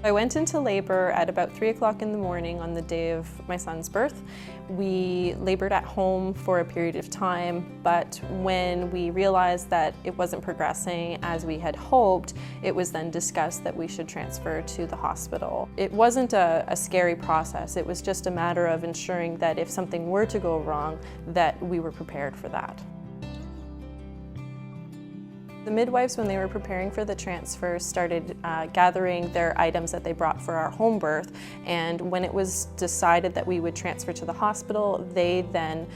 I went into labor at about 3 o'clock in the morning on the day of my son's birth. We labored at home for a period of time, but when we realized that it wasn't progressing as we had hoped, it was then discussed that we should transfer to the hospital. It wasn't a scary process. It was just a matter of ensuring that if something were to go wrong, that we were prepared for that. The midwives, when they were preparing for the transfer, started gathering their items that they brought for our home birth, and when it was decided that we would transfer to the hospital, they then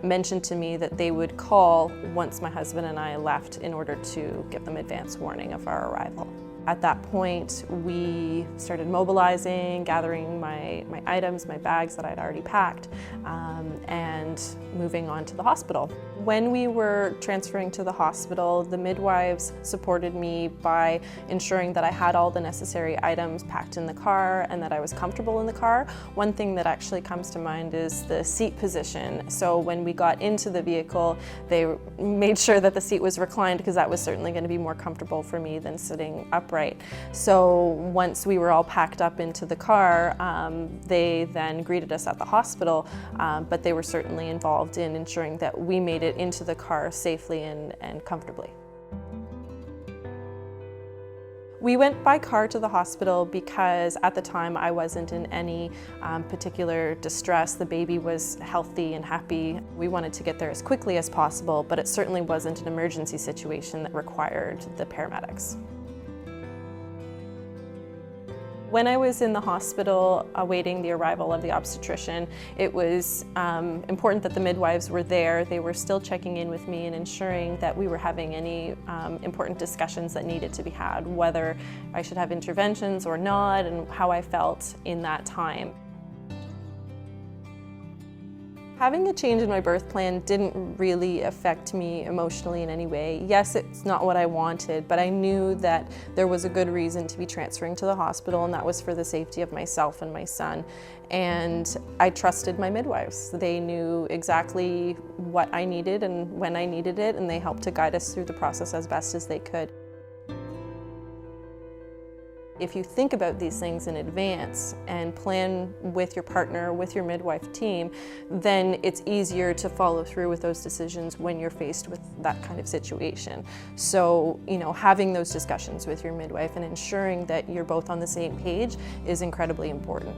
mentioned to me that they would call once my husband and I left in order to give them advance warning of our arrival. At that point, we started mobilizing, gathering my items, my bags that I'd already packed, and moving on to the hospital. When we were transferring to the hospital, the midwives supported me by ensuring that I had all the necessary items packed in the car and that I was comfortable in the car. One thing that actually comes to mind is the seat position. So when we got into the vehicle, they made sure that the seat was reclined because that was certainly going to be more comfortable for me than sitting upright. So once we were all packed up into the car, they then greeted us at the hospital, but they were certainly involved in ensuring that we made it into the car safely and comfortably. We went by car to the hospital because at the time I wasn't in any particular distress. The baby was healthy and happy. We wanted to get there as quickly as possible, but it certainly wasn't an emergency situation that required the paramedics. When I was in the hospital awaiting the arrival of the obstetrician, it was important that the midwives were there. They were still checking in with me and ensuring that we were having any important discussions that needed to be had, whether I should have interventions or not, and how I felt in that time. Having a change in my birth plan didn't really affect me emotionally in any way. Yes, it's not what I wanted, but I knew that there was a good reason to be transferring to the hospital, and that was for the safety of myself and my son. And I trusted my midwives. They knew exactly what I needed and when I needed it, and they helped to guide us through the process as best as they could. If you think about these things in advance and plan with your partner, with your midwife team, then it's easier to follow through with those decisions when you're faced with that kind of situation. So, having those discussions with your midwife and ensuring that you're both on the same page is incredibly important.